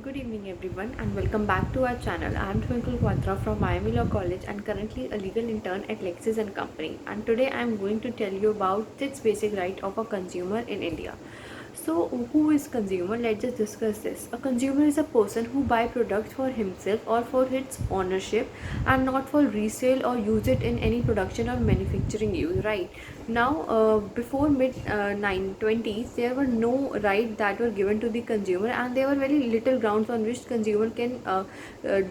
Good evening everyone and welcome back to our channel. I am Twinkle Quatra from Miami Law College and currently a legal intern at Lexis and Company, and today I am going to tell you about 6 basic rights of a consumer in India. So who is consumer? Let's just discuss this. A consumer is a person who buy products for himself or for its ownership and not for resale or use it in any production or manufacturing use, right? Now before mid 920s there were no rights that were given to the consumer, and there were very little grounds on which consumer can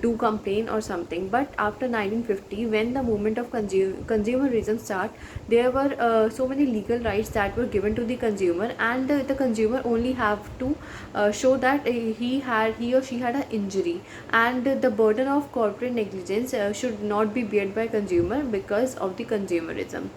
do complain or something. But after 1950, when the movement of consumerism start, there were so many legal rights that were given to the consumer, and the consumer only have to show that he or she had an injury, and the burden of corporate negligence should not be beared by consumer because of the consumerism.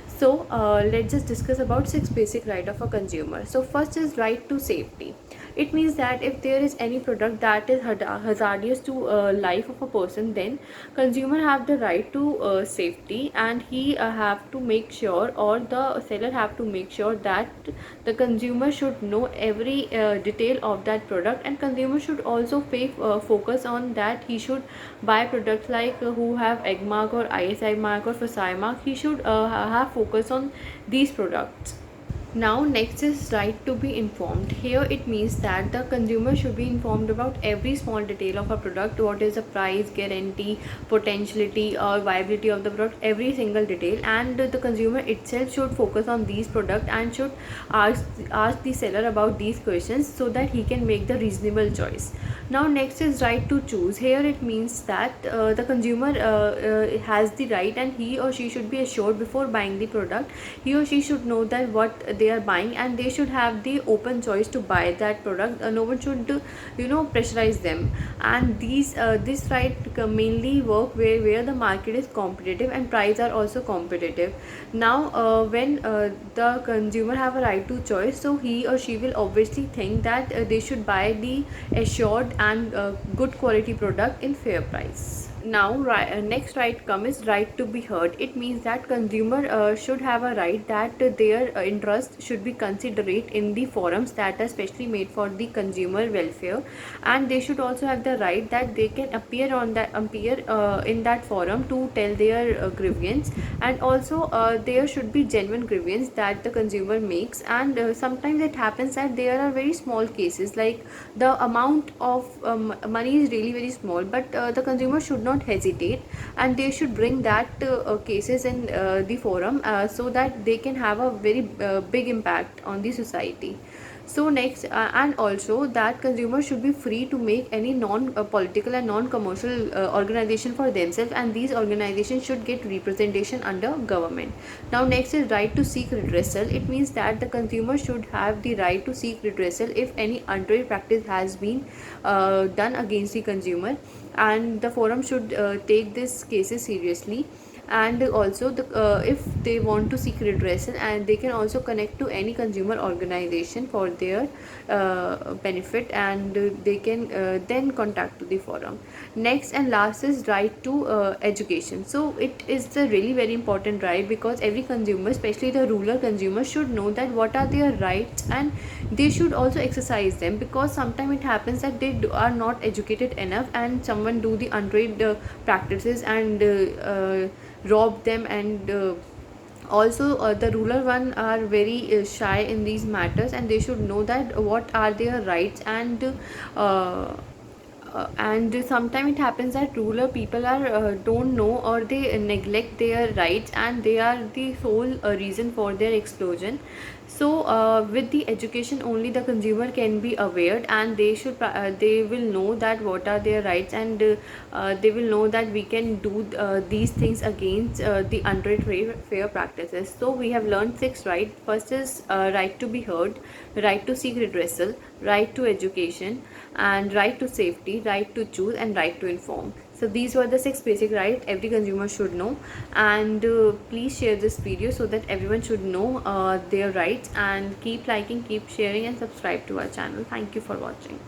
So let's just discuss about 6 basic right of a consumer. So first is right to safety. It means that if there is any product that is hazardous to life of a person, then consumer have the right to safety, and he have to make sure, or the seller have to make sure that the consumer should know every detail of that product, and consumer should also pay focus on that. He should buy products like who have egg mark or ISI mark or FSI mark. He should have focus on these products. Now next is right to be informed. Here it means that the consumer should be informed about every small detail of a product. What is the price, guarantee, potentiality or viability of the product, every single detail, and the consumer itself should focus on these products and should ask the seller about these questions so that he can make the reasonable choice. Now next is right to choose. Here it means that the consumer has the right, and he or she should be assured before buying the product. He or she should know that what they are buying, and they should have the open choice to buy that product. No one should pressurize them. And this right mainly work where the market is competitive and price are also competitive. Now when the consumer have a right to choice, so he or she will obviously think that they should buy the assured and good quality product in fair price. Now next right is right to be heard. It means that consumer should have a right that their interest should be considerate in the forums that are specially made for the consumer welfare, and they should also have the right that they can appear in that forum to tell their grievance. And also there should be genuine grievance that the consumer makes, and sometimes it happens that there are very small cases, like the amount of money is really very small, but the consumer should not hesitate, and they should bring that cases in the forum so that they can have a very big impact on the society. So next and also that consumers should be free to make any non political and non commercial organization for themselves, and these organizations should get representation under government. Now next is right to seek redressal. It means that the consumer should have the right to seek redressal if any unfair practice has been done against the consumer, and the forum should take these cases seriously. And also if they want to seek redressal, and they can also connect to any consumer organization for their benefit, and they can then contact to the forum. Next and last is right to education. So it is the really very important right, because every consumer, especially the rural consumer, should know that what are their rights, and they should also exercise them, because sometimes it happens that they are not educated enough, and someone do the untrained practices and rob them. And also the rural one are very shy in these matters, and they should know that what are their rights. And sometimes it happens that rural people are don't know, or they neglect their rights, and they are the sole reason for their explosion. So with the education only, the consumer can be aware, and they will know that what are their rights, and they will know that we can do these things against the unfair fair practices. So we have learned 6 rights. First is right to be heard, right to seek redressal, right to education, and right to safety, right to choose, and right to inform. So these were the 6 basic rights every consumer should know. And please share this video so that everyone should know their rights, and keep liking, keep sharing, and subscribe to our channel. Thank you for watching.